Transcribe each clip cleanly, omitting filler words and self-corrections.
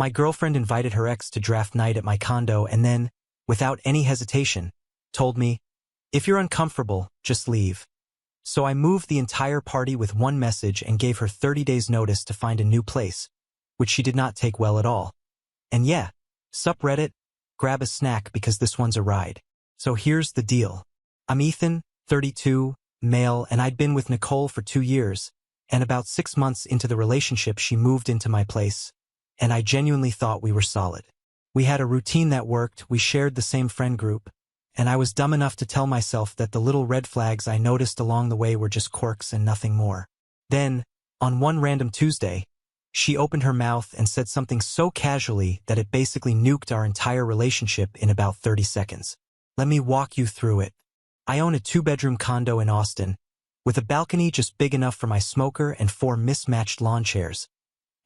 My girlfriend invited her ex to draft night at my condo and then, without any hesitation, told me, "If you're uncomfortable, just leave." So I moved the entire party with one message and gave her 30 days notice to find a new place, which she did not take well at all. And yeah, sup Reddit, grab a snack because this one's a ride. So here's the deal. I'm Ethan, 32, male, and I'd been with Nicole for 2 years, and about 6 months into the relationship she moved into my place, and I genuinely thought we were solid. We had a routine that worked, we shared the same friend group, and I was dumb enough to tell myself that the little red flags I noticed along the way were just quirks and nothing more. Then, on one random Tuesday, she opened her mouth and said something so casually that it basically nuked our entire relationship in about 30 seconds. Let me walk you through it. I own a 2-bedroom condo in Austin, with a balcony just big enough for my smoker and 4 mismatched lawn chairs.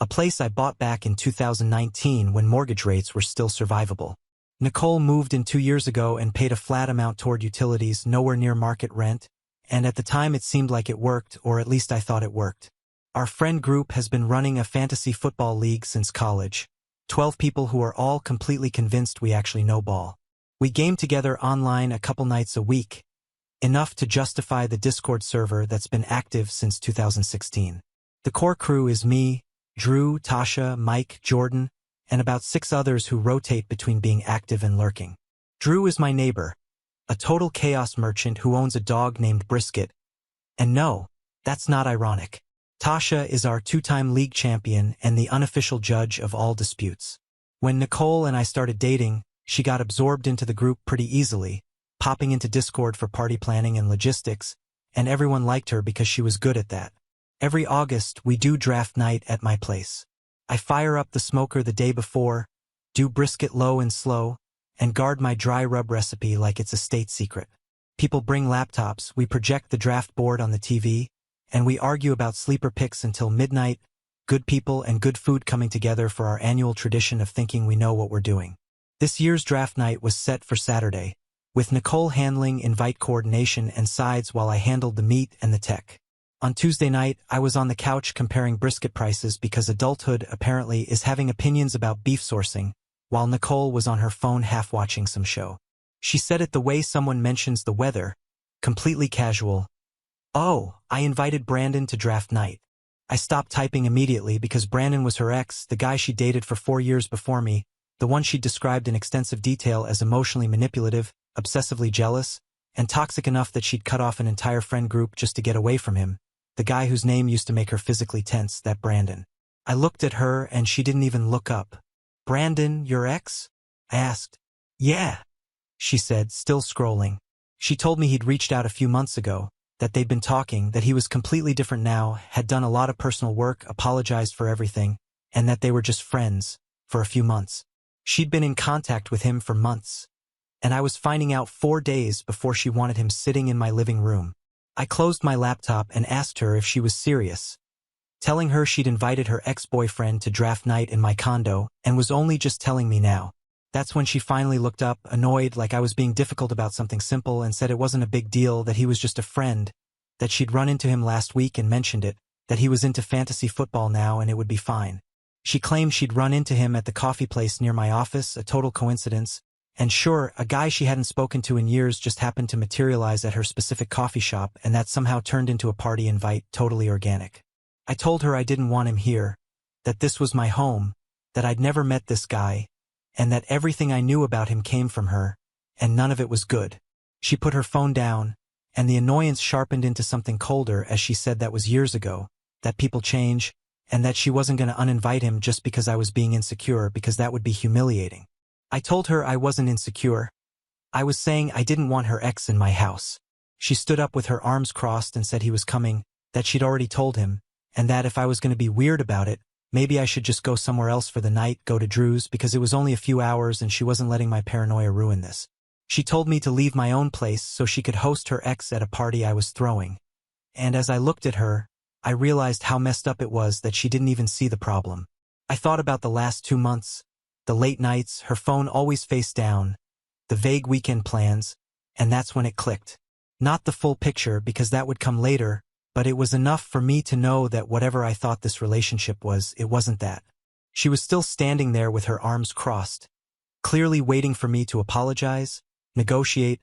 A place I bought back in 2019 when mortgage rates were still survivable. Nicole moved in 2 years ago and paid a flat amount toward utilities, nowhere near market rent, and at the time it seemed like it worked, or at least I thought it worked. Our friend group has been running a fantasy football league since college. 12 people who are all completely convinced we actually know ball. We game together online a couple nights a week, enough to justify the Discord server that's been active since 2016. The core crew is me, Drew, Tasha, Mike, Jordan, and about 6 others who rotate between being active and lurking. Drew is my neighbor, a total chaos merchant who owns a dog named Brisket. And no, that's not ironic. Tasha is our 2-time league champion and the unofficial judge of all disputes. When Nicole and I started dating, she got absorbed into the group pretty easily, popping into Discord for party planning and logistics, and everyone liked her because she was good at that. Every August, we do draft night at my place. I fire up the smoker the day before, do brisket low and slow, and guard my dry rub recipe like it's a state secret. People bring laptops, we project the draft board on the TV, and we argue about sleeper picks until midnight, good people and good food coming together for our annual tradition of thinking we know what we're doing. This year's draft night was set for Saturday, with Nicole handling invite coordination and sides while I handled the meat and the tech. On Tuesday night, I was on the couch comparing brisket prices because adulthood apparently is having opinions about beef sourcing, while Nicole was on her phone half-watching some show. She said it the way someone mentions the weather, completely casual. "Oh, I invited Brandon to draft night." I stopped typing immediately because Brandon was her ex, the guy she dated for 4 years before me, the one she described in extensive detail as emotionally manipulative, obsessively jealous, and toxic enough that she'd cut off an entire friend group just to get away from him. The guy whose name used to make her physically tense, that Brandon. I looked at her and she didn't even look up. "Brandon, your ex?" I asked. "Yeah," she said, still scrolling. She told me he'd reached out a few months ago, that they'd been talking, that he was completely different now, had done a lot of personal work, apologized for everything, and that they were just friends, for a few months. She'd been in contact with him for months, and I was finding out 4 days before she wanted him sitting in my living room. I closed my laptop and asked her if she was serious, telling her she'd invited her ex-boyfriend to draft night in my condo and was only just telling me now. That's when she finally looked up, annoyed like I was being difficult about something simple, and said it wasn't a big deal, that he was just a friend, that she'd run into him last week and mentioned it, that he was into fantasy football now and it would be fine. She claimed she'd run into him at the coffee place near my office, a total coincidence, and sure, a guy she hadn't spoken to in years just happened to materialize at her specific coffee shop, and that somehow turned into a party invite, totally organic. I told her I didn't want him here, that this was my home, that I'd never met this guy, and that everything I knew about him came from her, and none of it was good. She put her phone down, and the annoyance sharpened into something colder as she said that was years ago, that people change, and that she wasn't going to uninvite him just because I was being insecure, because that would be humiliating. I told her I wasn't insecure. I was saying I didn't want her ex in my house. She stood up with her arms crossed and said he was coming, that she'd already told him, and that if I was going to be weird about it, maybe I should just go somewhere else for the night, go to Drew's, because it was only a few hours and she wasn't letting my paranoia ruin this. She told me to leave my own place so she could host her ex at a party I was throwing. And as I looked at her, I realized how messed up it was that she didn't even see the problem. I thought about the last 2 months, the late nights, her phone always face down, the vague weekend plans, and that's when it clicked. Not the full picture, because that would come later, but it was enough for me to know that whatever I thought this relationship was, it wasn't that. She was still standing there with her arms crossed, clearly waiting for me to apologize, negotiate,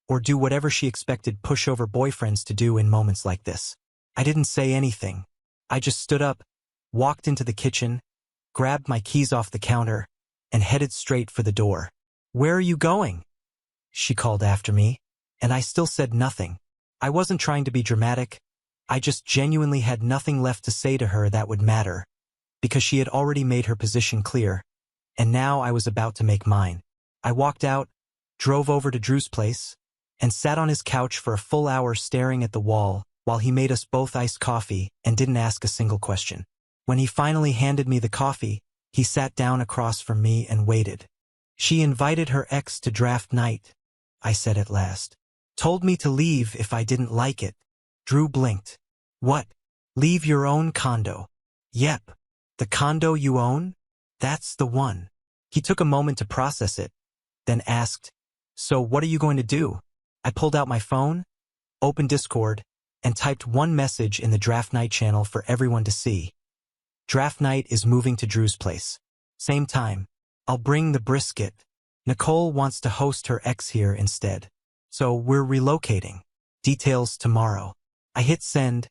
or do whatever she expected pushover boyfriends to do in moments like this. I didn't say anything. I just stood up, walked into the kitchen, grabbed my keys off the counter, and headed straight for the door. "Where are you going?" she called after me, and I still said nothing. I wasn't trying to be dramatic. I just genuinely had nothing left to say to her that would matter, because she had already made her position clear, and now I was about to make mine. I walked out, drove over to Drew's place, and sat on his couch for a full hour staring at the wall while he made us both iced coffee and didn't ask a single question. When he finally handed me the coffee, he sat down across from me and waited. "She invited her ex to draft night," I said at last. "Told me to leave if I didn't like it." Drew blinked. "What? Leave your own condo?" "Yep. The condo you own? That's the one." He took a moment to process it, then asked, "So what are you going to do?" I pulled out my phone, opened Discord, and typed one message in the draft night channel for everyone to see. "Draft night is moving to Drew's place. Same time. I'll bring the brisket. Nicole wants to host her ex here instead. So we're relocating. Details tomorrow." I hit send,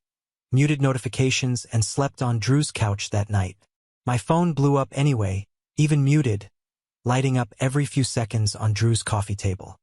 muted notifications, and slept on Drew's couch that night. My phone blew up anyway, even muted, lighting up every few seconds on Drew's coffee table.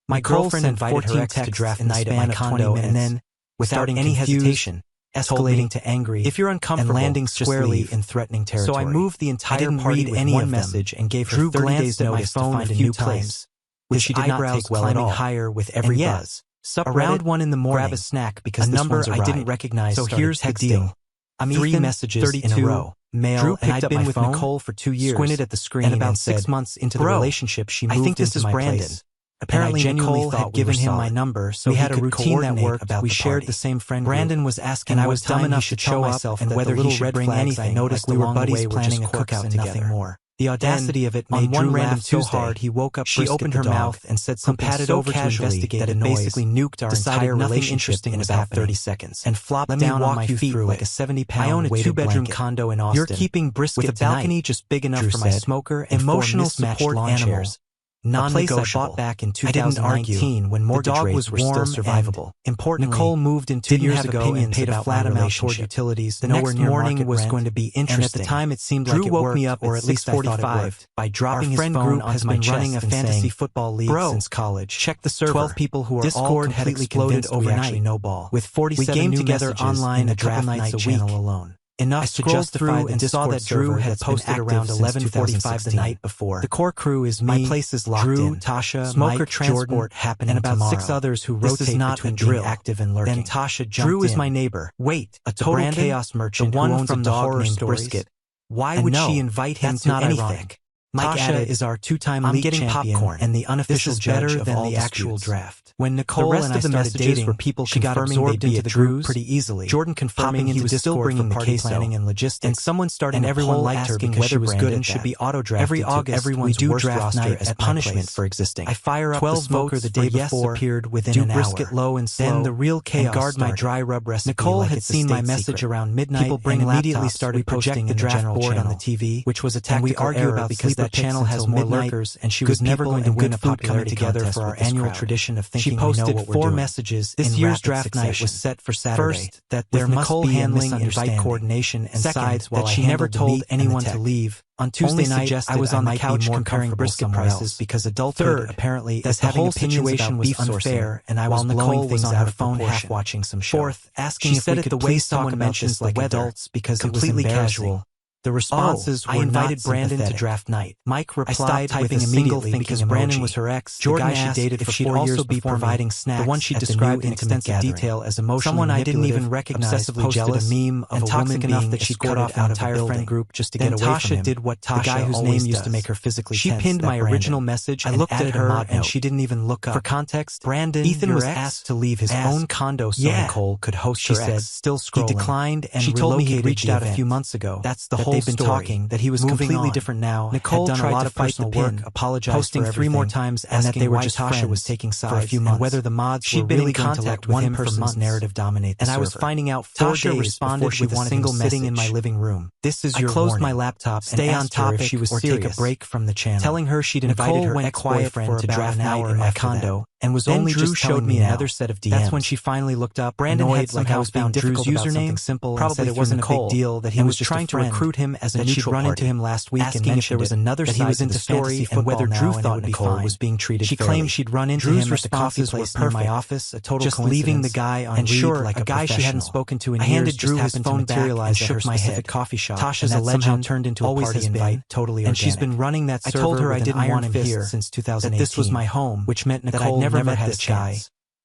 My girlfriend invited her ex to draft night at my condo and then, without any hesitation, escalating to angry, "If you're uncomfortable," and landing squarely in threatening territory. So I moved the entire party with one message and gave her 30 days notice to find a new place, which she did not take well at all, higher with every buzz. Around 1 in the morning, grab a snack because a number I didn't recognize. So here's the deal. I'm 3 messages 32 in a row. Male, Drew and I'd been with Nicole for 2 years. Squinted at the screen and about 6 months into the relationship, she moved into my place. Apparently Nicole had given him my number, so we had a routine that worked. We shared the same friend group. Brandon was asking, and I was dumb enough to show myself and whether he should bring anything. I noticed we were buddies planning a cookout together. Nothing more. The audacity of it made Drew laugh so hard he woke up. She opened her mouth and said something so casually that it basically nuked our entire relationship in about 30 seconds, and flopped down on my feet like a 70-pound. "I own a 2-bedroom condo in Austin. You're keeping brisket with a balcony just big enough for my smoker and emotional support lawn chairs. Non-negotiable. I bought back in 2019 when mortgage rates were still survivable. Importantly, Nicole moved in 2 years ago and paid a flat amount toward utilities. The next morning was going to be interesting. And at the time it seemed like it woke me up, or at least 45, by dropping his phone onto my chest running a fantasy football league since college. Check the server. 12 people who are all completely convinced overnight. No ball. With 47 we game together online a couple nights a week alone. Enough to justify and saw that Drew had posted around 11:45 the night before. The core crew is me, my place is locked Drew, in. Tasha, Smoker, Mike, Transport, Jordan, happening and about tomorrow. 6 others who rotate between being active and lurking. Then Tasha jumped Drew is my neighbor. Wait, a total Brandon, chaos merchant, the one who owns from the horror named Brisket. Why would she invite him to anything? Mike Tasha is our 2-time league champion popcorn, and the unofficial judge of all the actual draft. When Nicole and I started dating, were people she got absorbed into the Drews pretty easily. Jordan confirming he was still bringing the party planning and logistics, and someone started and everyone liked her because she was good and should be auto-drafted. Every August, everyone's we do draft night as punishment for existing. I fire up 12 the smoker the day before, appeared within an hour. Brisket low and slow, then the real chaos and guard my dry rub recipe. Nicole had seen my message around midnight. People bring immediately started posting the draft board on the TV, which was a tactical error because that channel has more lurkers, and she was never going to win a popularity contest for our annual tradition of thinking. She posted 4 messages. This year's draft night was set for Saturday. First, that there must be handling invite coordination, and second, that she never told anyone to leave. On Tuesday night, I was on the couch comparing brisket prices because adulthood apparently is having opinions about beef unfair, and I was blowing things out of phone half watching some show. Fourth, asking if we could please someone mentions like adults because completely casual. The responses were I invited Brandon to draft night. Mike replied with a single thing because Brandon was her ex. Jordan the guy she dated for 4 years be providing snacks. The one she described in extensive detail as emotionally someone I didn't even recognize, obsessively jealous, a meme of a woman enough that she cut off an entire friend group just to get away from him. Tasha did what Tasha, the guy whose name used to make her physically tense. She pinned my original message. I looked at her and she didn't even look up. For context, Ethan was asked to leave his own condo so Nicole could host her ex. Still scrolling. He declined and she told me he reached out a few months ago. That's the whole whole they'd been talking, that he was completely different now. Nicole had done a lot of personal work, apologized posting for 3 more times, and that they were just Tasha was taking sides for a few months. And whether the mods she'd been in contact with one person's narrative dominate the server. And I was finding out 4 Tasha days responded with a single message sitting in my living room. This is your warning. I closed my laptop and asked her if she was serious, or take a break from the channel, telling her she'd invited her ex-boyfriend to draft night in my condo. And was only just showed me another set of DMs. That's when she finally looked up. Brandon had somehow found Drew's username, simple, probably said it wasn't a big deal, that he was just trying to recruit him as a neutral party. Run into him last week and mentioned there was another side he was into story and whether Drew thought Nicole was being treated fairly. She claimed she'd run into him at the coffee place near my office, a total just leaving the guy on read like a guy she hadn't spoken to in years. I handed Drew his phone back and shook my head. Coffee shop. Tasha's a legend turned into a party invite, totally organic. And she's been running that server. I told her I didn't want him here since 2018. That this was my home, which meant Nicole never met this guy.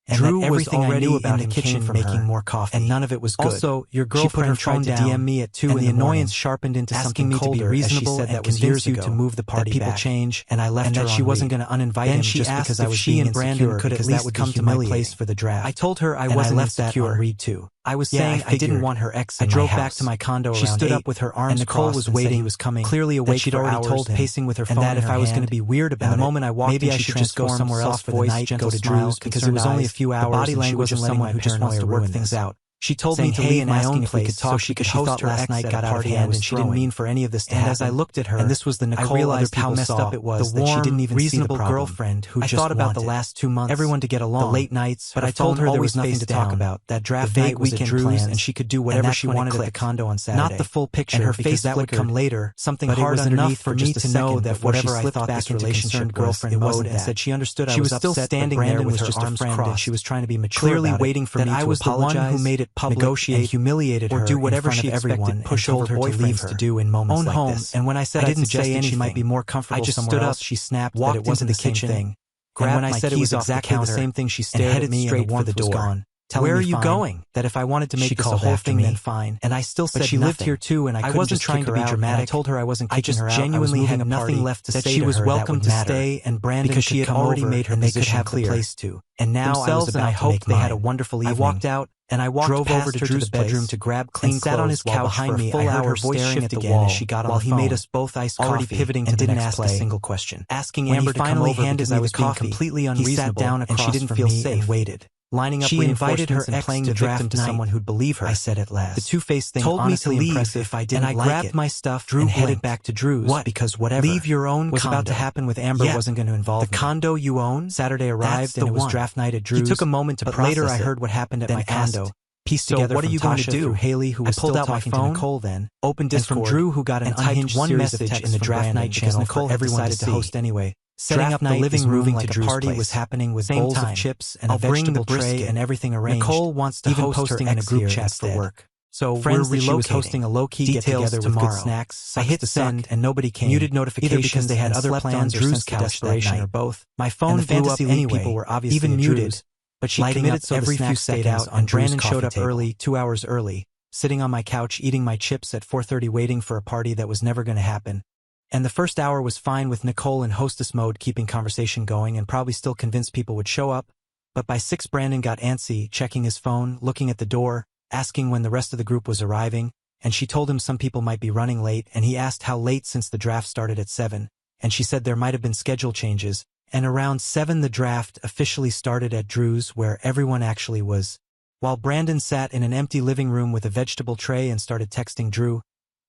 And Drew everything was already I knew about in the kitchen making more coffee, and none of it was good. Also, your girlfriend tried to DM me at 2 and the annoyance sharpened into something me to be reasonable and convince you to move the party people back. Change, and I left her that she wasn't going to uninvite him just because I was she and Brandon could at least come to my place for the draft. I told her I wasn't insecure. I read too. I was saying I didn't want her ex in my house. I drove back to my condo around 8. She stood up with her arms and Nicole was waiting. He was coming, clearly awake for hours, pacing with her phone, and that if I was going to be weird about it, the moment I walked in, she should just go somewhere else for the night, go to Drew's, because it was only a few hours. The body language of someone who just wants to work things out. She told me to leave my own place so she could host her last night got out of hand, and she didn't mean for any of this to happen. And as I looked at her, and this was the Nicole I realized how messed up it was, the warm, that she didn't even reasonable girlfriend who just thought about the last 2 months, everyone to get along, the late nights, but I told her there was nothing to talk about. That draft night was at Drew's, and she could do whatever she wanted at the condo on Saturday. Not the full picture, and her face that would come later. Something hard underneath for me to know that whatever I thought this relationship girlfriend mode, and said she understood I was upset. She was still standing there with her arms crossed, and she was trying to be mature, clearly waiting for me to apologize, who made it public, negotiate, humiliated her, or do whatever she expected pushover boyfriends to do in moments like this. And when I said I didn't say anything, she might be more comfortable. I just stood up. She snapped, walked that it wasn't the kitchen thing. Grabbed when I said it was exactly the same thing, she stared at me straight for the door. Where are you going? That if I wanted to make this a whole thing, then fine. And I still said she lived here too, and I wasn't trying to be dramatic. I told her I wasn't kicking her out. I just genuinely had nothing left to say to her. That she was welcome to stay, and Brandon because she had already made her position clear. Place to. And now I was about to make mine. They had a wonderful evening. I walked out. And I drove over to Drew's bedroom to grab clean clothes, sat on his couch behind me. I heard her voice shift again as she got on the phone, while he made us both iced coffee, already pivoting to the next play, a single question, asking Amber to come over because I was being completely unreasonable. He sat down across and she didn't feel safe and waited. Lining up, she invited her ex playing the draft to someone who'd believe her. I said at last. The two-faced thing told me to leave if I didn't like it. And I grabbed my stuff and headed back to Drew's. What? Because whatever leave your own was about to happen with Amber wasn't going to involve me. The condo you own. Saturday arrived and it was draft night at Drew's. He took a moment to process it. Later I heard what happened at my condo. Pieced together what are you going to do? Haley, who was still talking to Nicole then, opened Discord, and from Drew, who got an unhinged one message in the draft night channel Nicole everyone decided to host anyway. Setting up the living room like a party was happening with bowls of chips and a vegetable tray and everything arranged. Nicole wants to host her in a group chat for work. So we're relocating. She was hosting a low-key get-together with good snacks. I hit send and nobody came. Muted notifications either because they had other plans or Drew's desperation or both. My phone blew up anyway. People were obviously even muted. But she committed so every few stayed out, and Brandon showed up early, 2 hours early, sitting on my couch eating my chips at 4:30 waiting for a party that was never going to happen. And the first hour was fine with Nicole in hostess mode keeping conversation going and probably still convinced people would show up, but by 6 Brandon got antsy, checking his phone, looking at the door, asking when the rest of the group was arriving, and she told him some people might be running late, and he asked how late since the draft started at 7, and she said there might have been schedule changes. And around 7 the draft officially started at Drew's where everyone actually was. While Brandon sat in an empty living room with a vegetable tray and started texting Drew,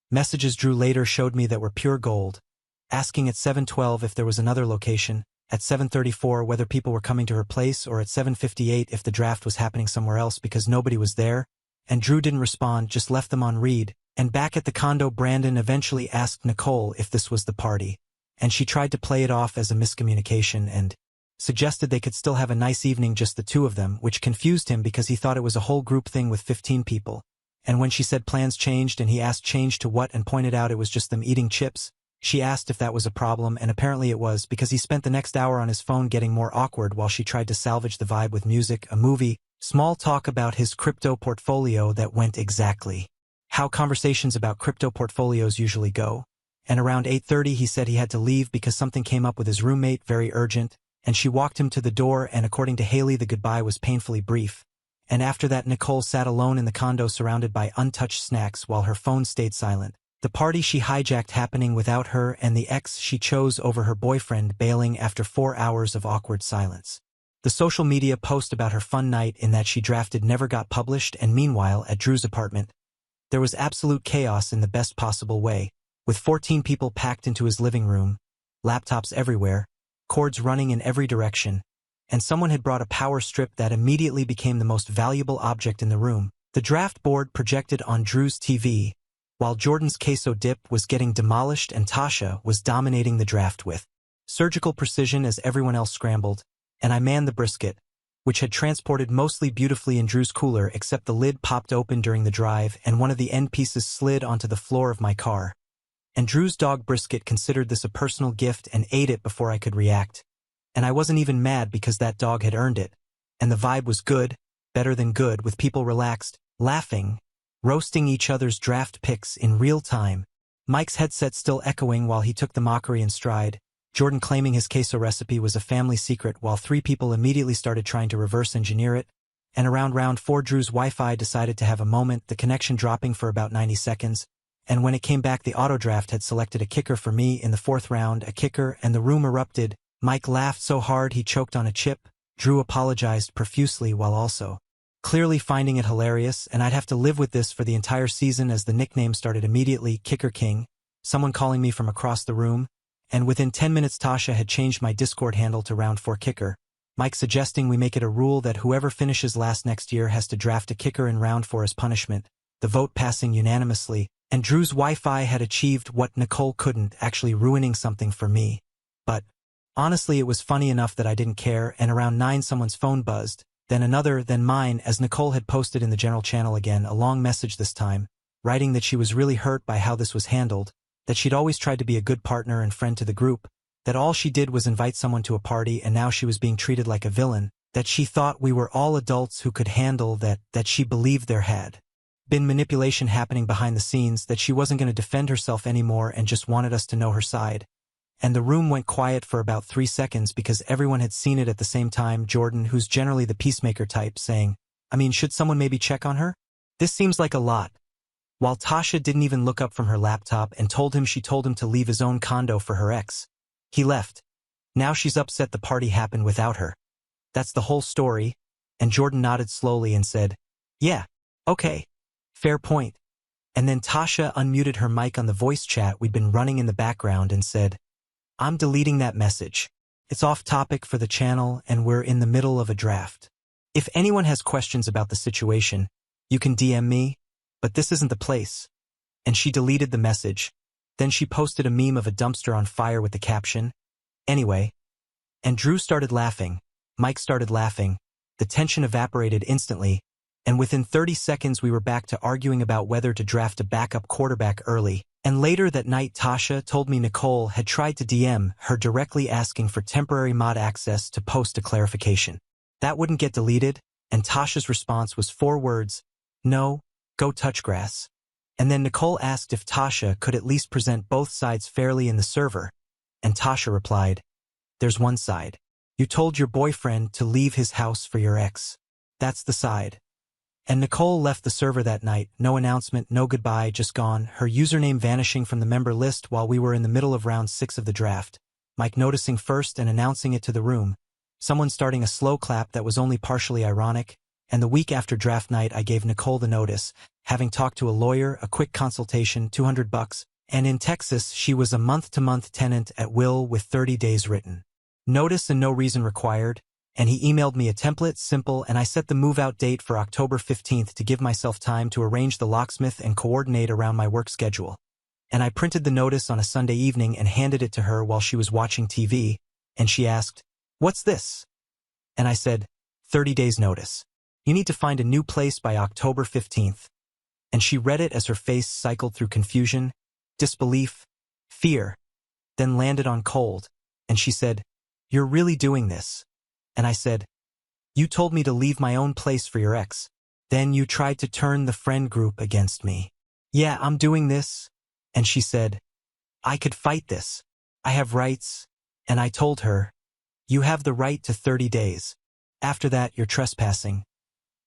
messages Drew later showed me that were pure gold, asking at 7:12 if there was another location, at 7:34 whether people were coming to her place, or at 7:58 if the draft was happening somewhere else because nobody was there, and Drew didn't respond, just left them on read. And back at the condo Brandon eventually asked Nicole if this was the party. And she tried to play it off as a miscommunication and suggested they could still have a nice evening just the two of them, which confused him because he thought it was a whole group thing with 15 people. And when she said plans changed and he asked change to what and pointed out it was just them eating chips, she asked if that was a problem, and apparently it was because he spent the next hour on his phone getting more awkward while she tried to salvage the vibe with music, a movie, small talk about his crypto portfolio that went exactly how conversations about crypto portfolios usually go. And around 8:30 he said he had to leave because something came up with his roommate, very urgent, and she walked him to the door, and according to Haley the goodbye was painfully brief. And after that Nicole sat alone in the condo surrounded by untouched snacks while her phone stayed silent. The party she hijacked happening without her and the ex she chose over her boyfriend bailing after 4 hours of awkward silence. The social media post about her fun night in that she drafted never got published, and meanwhile, at Drew's apartment, there was absolute chaos in the best possible way, with 14 people packed into his living room, laptops everywhere, cords running in every direction, and someone had brought a power strip that immediately became the most valuable object in the room. The draft board projected on Drew's TV, while Jordan's queso dip was getting demolished and Tasha was dominating the draft with surgical precision as everyone else scrambled, and I manned the brisket, which had transported mostly beautifully in Drew's cooler except the lid popped open during the drive and one of the end pieces slid onto the floor of my car. And Drew's dog Brisket considered this a personal gift and ate it before I could react. And I wasn't even mad because that dog had earned it. And the vibe was good, better than good, with people relaxed, laughing, roasting each other's draft picks in real time. Mike's headset still echoing while he took the mockery in stride, Jordan claiming his queso recipe was a family secret while 3 people immediately started trying to reverse engineer it, and around round 4 Drew's Wi-Fi decided to have a moment, the connection dropping for about 90 seconds, and when it came back the auto-draft had selected a kicker for me in the 4th round, a kicker, and the room erupted. Mike laughed so hard he choked on a chip. Drew apologized profusely while also clearly finding it hilarious, and I'd have to live with this for the entire season as the nickname started immediately, Kicker King, someone calling me from across the room, and within 10 minutes Tasha had changed my Discord handle to Round 4 Kicker, Mike suggesting we make it a rule that whoever finishes last next year has to draft a kicker in Round 4 as punishment, the vote passing unanimously, and Drew's Wi-Fi had achieved what Nicole couldn't, actually ruining something for me. But honestly it was funny enough that I didn't care, and around 9 someone's phone buzzed, then another, then mine, as Nicole had posted in the general channel again a long message this time, writing that she was really hurt by how this was handled, that she'd always tried to be a good partner and friend to the group, that all she did was invite someone to a party and now she was being treated like a villain, that she thought we were all adults who could handle that she believed there had been manipulation happening behind the scenes, that she wasn't going to defend herself anymore and just wanted us to know her side. And the room went quiet for about 3 seconds because everyone had seen it at the same time, Jordan, who's generally the peacemaker type, saying, "I mean, should someone maybe check on her? This seems like a lot." While Tasha didn't even look up from her laptop and told him she told him to leave his own condo for her ex. He left. Now she's upset the party happened without her. That's the whole story, and Jordan nodded slowly and said, "Yeah, okay. Fair point." And then Tasha unmuted her mic on the voice chat we'd been running in the background and said, "I'm deleting that message. It's off topic for the channel and we're in the middle of a draft. If anyone has questions about the situation, you can DM me, but this isn't the place." And she deleted the message. Then she posted a meme of a dumpster on fire with the caption, "Anyway." And Drew started laughing. Mike started laughing. The tension evaporated instantly, and within 30 seconds we were back to arguing about whether to draft a backup quarterback early. And later that night Tasha told me Nicole had tried to DM her directly asking for temporary mod access to post a clarification. That wouldn't get deleted, and Tasha's response was 4 words, "No, go touch grass." And then Nicole asked if Tasha could at least present both sides fairly in the server, and Tasha replied, "There's one side. You told your boyfriend to leave his house for your ex. That's the side." And Nicole left the server that night, no announcement, no goodbye, just gone, her username vanishing from the member list while we were in the middle of round 6 of the draft, Mike noticing first and announcing it to the room, someone starting a slow clap that was only partially ironic, and the week after draft night I gave Nicole the notice, having talked to a lawyer, a quick consultation, $200, and in Texas she was a month-to-month tenant at will with 30 days written notice and no reason required. And he emailed me a template, simple, and I set the move-out date for October 15th to give myself time to arrange the locksmith and coordinate around my work schedule. And I printed the notice on a Sunday evening and handed it to her while she was watching TV, and she asked, "What's this?" And I said, 30 days notice. You need to find a new place by October 15th. And she read it as her face cycled through confusion, disbelief, fear, then landed on cold, and she said, "You're really doing this?" And I said, "You told me to leave my own place for your ex. Then you tried to turn the friend group against me." "Yeah, I'm doing this." And she said, "I could fight this. I have rights." And I told her, "You have the right to 30 days. After that, you're trespassing."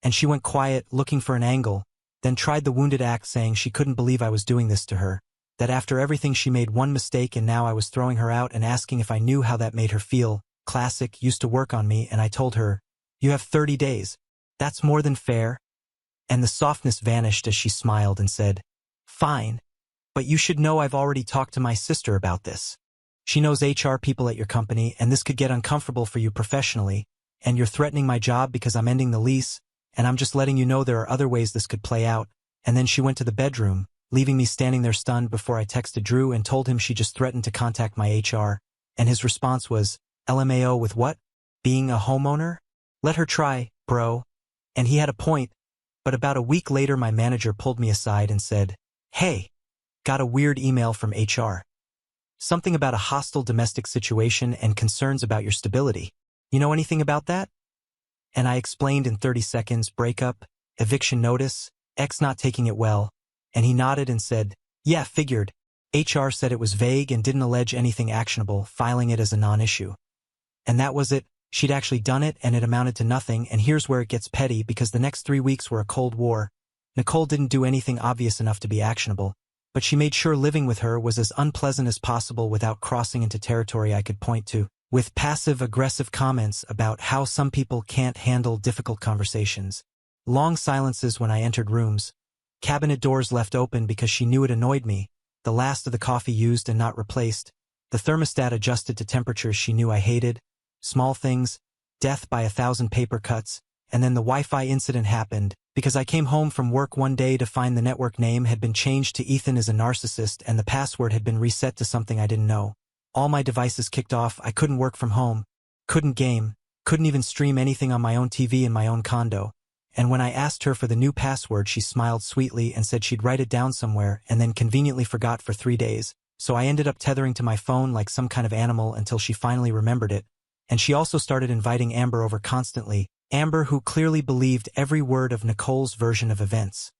And she went quiet, looking for an angle, then tried the wounded act saying she couldn't believe I was doing this to her. that after everything she made one mistake and now I was throwing her out and asking if I knew how that made her feel. Classic, used to work on me, and I told her, "You have 30 days. That's more than fair." And the softness vanished as she smiled and said, "Fine, but you should know I've already talked to my sister about this. She knows HR people at your company, and this could get uncomfortable for you professionally, and you're threatening my job because I'm ending the lease, and I'm just letting you know there are other ways this could play out." And then she went to the bedroom, leaving me standing there stunned before I texted Drew and told him she just threatened to contact my HR, and his response was, "LMAO with what? Being a homeowner? Let her try, bro." And he had a point, but about a week later my manager pulled me aside and said, "Hey, got a weird email from HR. Something about a hostile domestic situation and concerns about your stability. You know anything about that?" And I explained in 30 seconds: breakup, eviction notice, ex not taking it well, and he nodded and said, "Yeah, figured." HR said it was vague and didn't allege anything actionable, filing it as a non-issue. And that was it. She'd actually done it, and it amounted to nothing, and here's where it gets petty because the next 3 weeks were a cold war. Nicole didn't do anything obvious enough to be actionable, but she made sure living with her was as unpleasant as possible without crossing into territory I could point to, with passive-aggressive comments about how some people can't handle difficult conversations. Long silences when I entered rooms. Cabinet doors left open because she knew it annoyed me, the last of the coffee used and not replaced, the thermostat adjusted to temperatures she knew I hated, small things, death by 1,000 paper cuts, and then the Wi-Fi incident happened because I came home from work one day to find the network name had been changed to Ethan is a narcissist and the password had been reset to something I didn't know. All my devices kicked off. I couldn't work from home, couldn't game, couldn't even stream anything on my own TV in my own condo. And when I asked her for the new password, she smiled sweetly and said she'd write it down somewhere and then conveniently forgot for 3 days. So I ended up tethering to my phone like some kind of animal until she finally remembered it. And she also started inviting Amber over constantly, Amber who clearly believed every word of Nicole's version of events.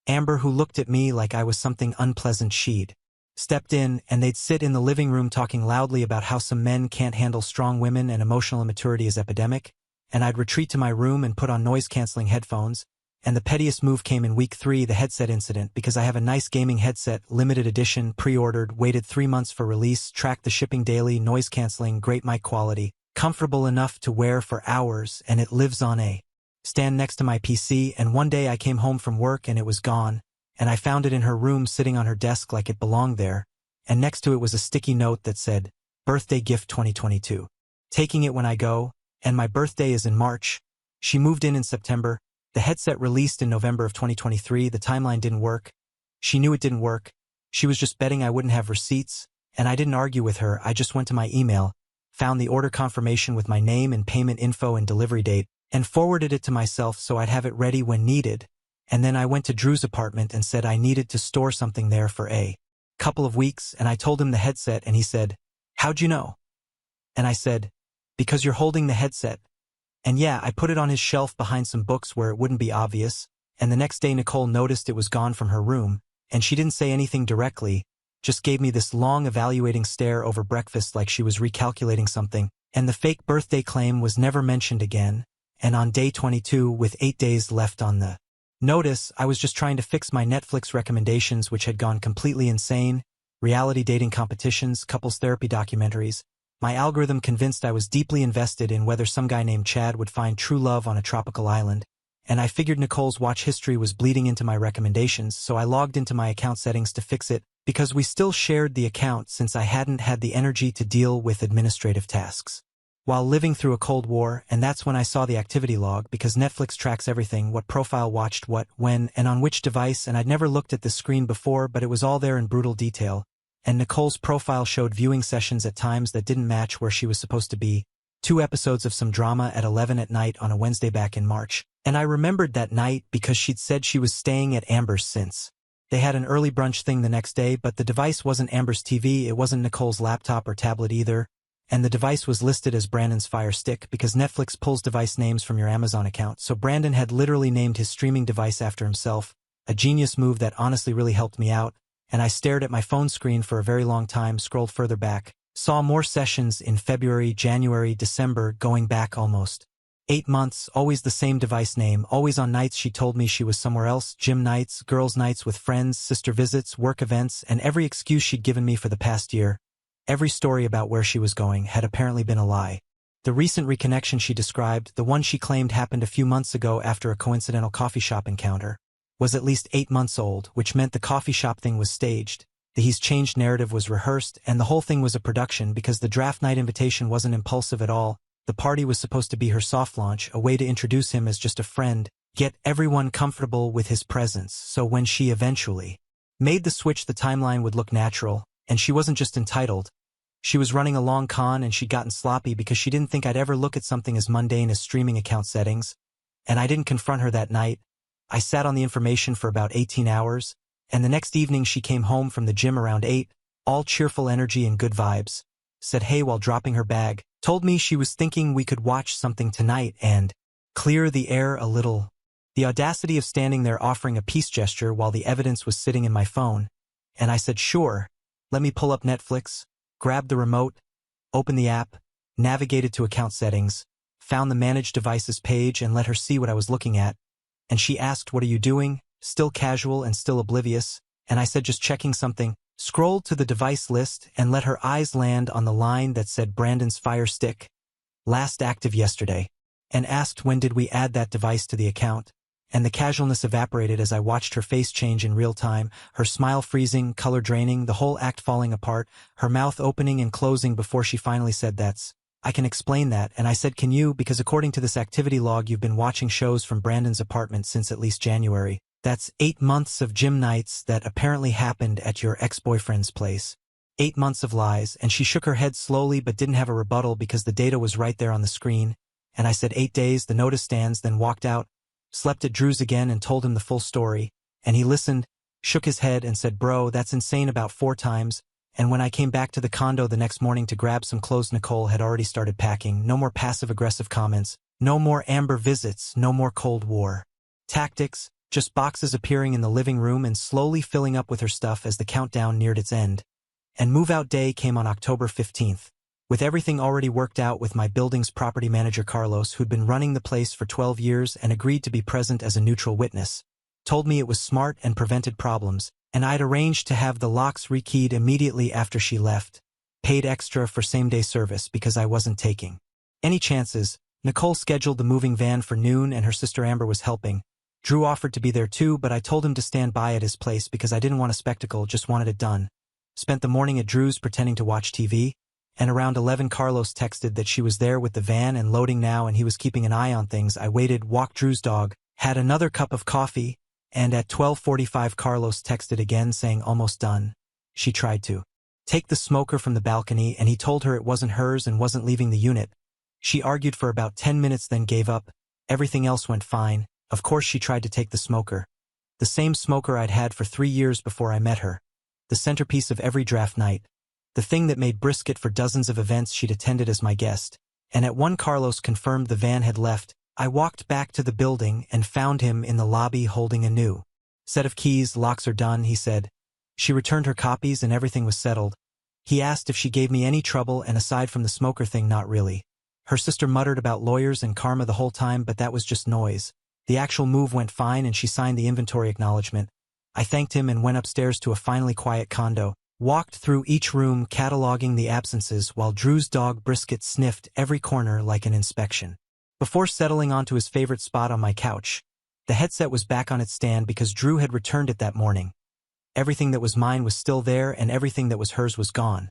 Amber who looked at me like I was something unpleasant. She'd stepped in, and they'd sit in the living room talking loudly about how some men can't handle strong women and emotional immaturity is epidemic, and I'd retreat to my room and put on noise-canceling headphones, and the pettiest move came in week 3, the headset incident, because I have a nice gaming headset, limited edition, pre-ordered, waited 3 months for release, tracked the shipping daily, noise-canceling, great mic quality, comfortable enough to wear for hours, and it lives on a stand next to my PC, and one day I came home from work and it was gone, and I found it in her room sitting on her desk like it belonged there, and next to it was a sticky note that said, "Birthday gift 2022. Taking it when I go," and my birthday is in March. She moved in September. The headset released in November of 2023. The timeline didn't work. She knew it didn't work. She was just betting I wouldn't have receipts, and I didn't argue with her. I just went to my email, found the order confirmation with my name and payment info and delivery date, and forwarded it to myself so I'd have it ready when needed. And then I went to Drew's apartment and said I needed to store something there for a couple of weeks, and I told him the headset, and he said, "How'd you know?" And I said, "Because you're holding the headset." And yeah, I put it on his shelf behind some books where it wouldn't be obvious, and the next day Nicole noticed it was gone from her room, and she didn't say anything directly, just gave me this long evaluating stare over breakfast like she was recalculating something, and the fake birthday claim was never mentioned again, and on day 22, with 8 days left on the notice, I was just trying to fix my Netflix recommendations which had gone completely insane, reality dating competitions, couples therapy documentaries. My algorithm convinced I was deeply invested in whether some guy named Chad would find true love on a tropical island, and I figured Nicole's watch history was bleeding into my recommendations, so I logged into my account settings to fix it, because we still shared the account since I hadn't had the energy to deal with administrative tasks. While living through a Cold War, and that's when I saw the activity log, because Netflix tracks everything, what profile watched what, when, and on which device, and I'd never looked at the screen before, but it was all there in brutal detail. And Nicole's profile showed viewing sessions at times that didn't match where she was supposed to be, 2 episodes of some drama at 11 at night on a Wednesday back in March, and I remembered that night because she'd said she was staying at Amber's since. They had an early brunch thing the next day, but the device wasn't Amber's TV, it wasn't Nicole's laptop or tablet either, and the device was listed as Brandon's Fire Stick because Netflix pulls device names from your Amazon account, so Brandon had literally named his streaming device after himself, a genius move that honestly really helped me out. And I stared at my phone screen for a very long time, scrolled further back, saw more sessions in February, January, December, going back almost 8 months, always the same device name, always on nights she told me she was somewhere else, gym nights, girls' nights with friends, sister visits, work events, and every excuse she'd given me for the past year. Every story about where she was going had apparently been a lie. The recent reconnection she described, the one she claimed happened a few months ago after a coincidental coffee shop encounter, was at least 8 months old, which meant the coffee shop thing was staged. The he's changed narrative was rehearsed, and the whole thing was a production because the draft night invitation wasn't impulsive at all. The party was supposed to be her soft launch, a way to introduce him as just a friend, get everyone comfortable with his presence, so when she eventually made the switch the timeline would look natural, and she wasn't just entitled. She was running a long con and she'd gotten sloppy because she didn't think I'd ever look at something as mundane as streaming account settings. And I didn't confront her that night. I sat on the information for about 18 hours, and the next evening she came home from the gym around 8, all cheerful energy and good vibes, said hey while dropping her bag, told me she was thinking we could watch something tonight and clear the air a little. The audacity of standing there offering a peace gesture while the evidence was sitting in my phone. And I said sure, let me pull up Netflix, grabbed the remote, opened the app, navigated to account settings, found the manage devices page and let her see what I was looking at. And she asked, what are you doing? Still casual and still oblivious. And I said just checking something, scrolled to the device list and let her eyes land on the line that said Brandon's Fire Stick, last active yesterday, and asked when did we add that device to the account. And the casualness evaporated as I watched her face change in real time, her smile freezing, color draining, the whole act falling apart, her mouth opening and closing before she finally said I can explain that, and I said can you, because according to this activity log you've been watching shows from Brandon's apartment since at least January. That's 8 months of gym nights that apparently happened at your ex-boyfriend's place. 8 months of lies, and she shook her head slowly but didn't have a rebuttal because the data was right there on the screen. And I said 8 days, the notice stands, then walked out, slept at Drew's again and told him the full story. And he listened, shook his head and said, bro, that's insane about 4 times. And when I came back to the condo the next morning to grab some clothes, Nicole had already started packing. No more passive-aggressive comments, no more Amber visits, no more Cold War tactics, just boxes appearing in the living room and slowly filling up with her stuff as the countdown neared its end. And move-out day came on October 15th. With everything already worked out with my building's property manager Carlos, who'd been running the place for 12 years and agreed to be present as a neutral witness, told me it was smart and prevented problems, and I'd arranged to have the locks rekeyed immediately after she left, paid extra for same-day service because I wasn't taking any chances. Nicole scheduled the moving van for noon and her sister Amber was helping. Drew offered to be there too, but I told him to stand by at his place because I didn't want a spectacle, just wanted it done. Spent the morning at Drew's pretending to watch TV, and around 11 Carlos texted that she was there with the van and loading now and he was keeping an eye on things. I waited, walked Drew's dog, had another cup of coffee, and at 12:45 Carlos texted again saying almost done. She tried to take the smoker from the balcony and he told her it wasn't hers and wasn't leaving the unit. She argued for about 10 minutes then gave up. Everything else went fine. Of course she tried to take the smoker. The same smoker I'd had for 3 years before I met her. The centerpiece of every draft night. The thing that made brisket for dozens of events she'd attended as my guest. And at 1 Carlos confirmed the van had left. I walked back to the building and found him in the lobby holding a new set of keys. Locks are done, he said. She returned her copies and everything was settled. He asked if she gave me any trouble and aside from the smoker thing, not really. Her sister muttered about lawyers and karma the whole time, but that was just noise. The actual move went fine and she signed the inventory acknowledgement. I thanked him and went upstairs to a finally quiet condo, walked through each room cataloging the absences while Drew's dog Brisket sniffed every corner like an inspection. Before settling onto his favorite spot on my couch, the headset was back on its stand because Drew had returned it that morning. Everything that was mine was still there and everything that was hers was gone.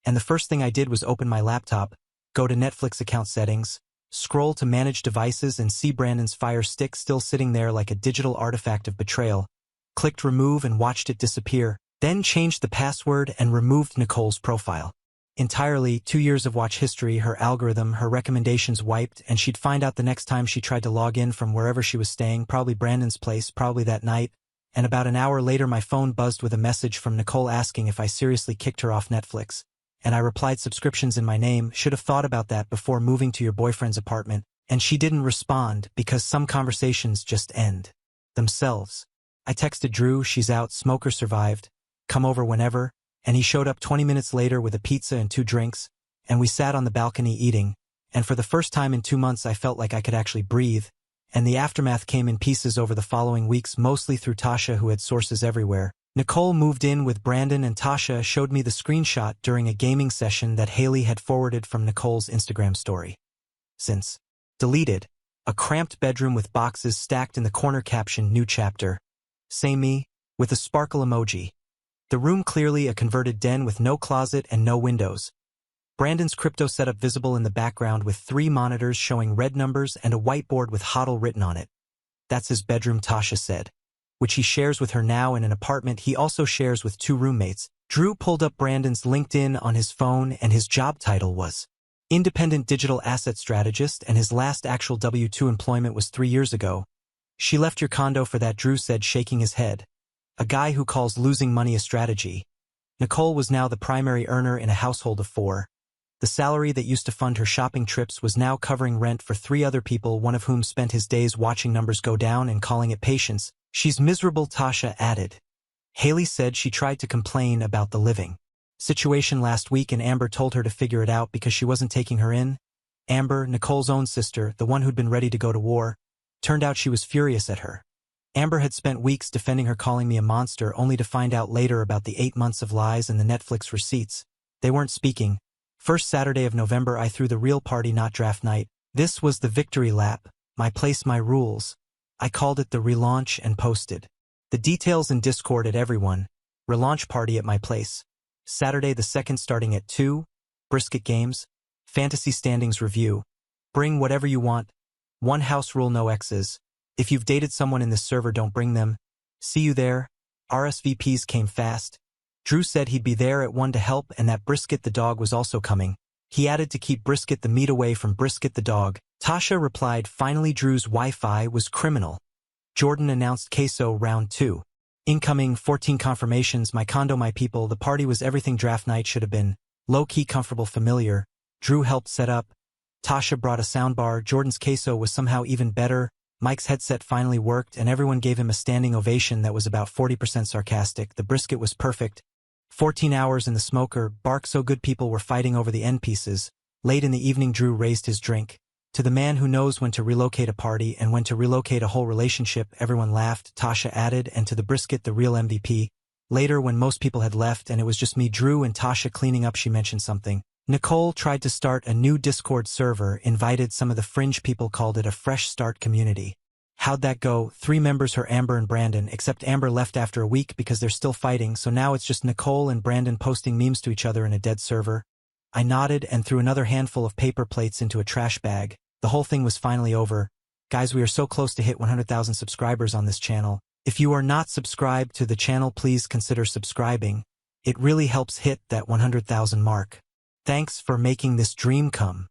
And the first thing I did was open my laptop, go to Netflix account settings, scroll to manage devices and see Brandon's Fire Stick still sitting there like a digital artifact of betrayal. Clicked remove and watched it disappear, then changed the password and removed Nicole's profile. Entirely, 2 years of watch history, her algorithm, her recommendations wiped, and she'd find out the next time she tried to log in from wherever she was staying, probably Brandon's place, probably that night. And about an hour later my phone buzzed with a message from Nicole asking if I seriously kicked her off Netflix. And I replied subscriptions in my name, should have thought about that before moving to your boyfriend's apartment. And she didn't respond because some conversations just end themselves. I texted Drew, she's out, smoker survived, come over whenever, and he showed up 20 minutes later with a pizza and 2 drinks, and we sat on the balcony eating, and for the first time in 2 months I felt like I could actually breathe, and the aftermath came in pieces over the following weeks, mostly through Tasha, who had sources everywhere. Nicole moved in with Brandon, and Tasha showed me the screenshot during a gaming session that Haley had forwarded from Nicole's Instagram story. Since deleted, a cramped bedroom with boxes stacked in the corner, caption "New Chapter. Say me," with a sparkle emoji. The room clearly a converted den with no closet and no windows. Brandon's crypto setup visible in the background with 3 monitors showing red numbers and a whiteboard with HODL written on it. That's his bedroom, Tasha said, which he shares with her now in an apartment he also shares with 2 roommates. Drew pulled up Brandon's LinkedIn on his phone, and his job title was Independent Digital Asset Strategist, and his last actual W-2 employment was 3 years ago. "She left your condo for that," Drew said, shaking his head. A guy who calls losing money a strategy. Nicole was now the primary earner in a household of 4. The salary that used to fund her shopping trips was now covering rent for 3 other people, one of whom spent his days watching numbers go down and calling it patience. "She's miserable," Tasha added. Haley said she tried to complain about the living situation last week, and Amber told her to figure it out because she wasn't taking her in. Amber, Nicole's own sister, the one who'd been ready to go to war, turned out she was furious at her. Amber had spent weeks defending her, calling me a monster, only to find out later about the 8 months of lies and the Netflix receipts. They weren't speaking. First Saturday of November I threw the real party, not draft night. This was the victory lap, my place, my rules. I called it the relaunch and posted the details in Discord at everyone. Relaunch party at my place. Saturday the 2nd starting at 2. Brisket games. Fantasy standings review. Bring whatever you want. 1 house rule, no exes. If you've dated someone in this server, don't bring them. See you there. RSVPs came fast. Drew said he'd be there at 1 to help, and that Brisket the dog was also coming. He added to keep Brisket the meat away from Brisket the dog. Tasha replied, "Finally, Drew's Wi-Fi was criminal." Jordan announced queso round 2. Incoming 14 confirmations, my condo, my people. The party was everything draft night should have been. Low-key, comfortable, familiar. Drew helped set up. Tasha brought a soundbar. Jordan's queso was somehow even better. Mike's headset finally worked, and everyone gave him a standing ovation that was about 40% sarcastic. The brisket was perfect. 14 hours in the smoker, bark so good people were fighting over the end pieces. Late in the evening, Drew raised his drink. To the man who knows when to relocate a party and when to relocate a whole relationship, everyone laughed, Tasha added, and to the brisket, the real MVP. Later, when most people had left and it was just me, Drew, and Tasha cleaning up, she mentioned something. Nicole tried to start a new Discord server, invited some of the fringe people, called it a fresh start community. How'd that go? 3 members, her, Amber and Brandon, except Amber left after a week because they're still fighting, so now it's just Nicole and Brandon posting memes to each other in a dead server. I nodded and threw another handful of paper plates into a trash bag. The whole thing was finally over. Guys, we are so close to hit 100,000 subscribers on this channel. If you are not subscribed to the channel, please consider subscribing. It really helps hit that 100,000 mark. Thanks for making this dream come.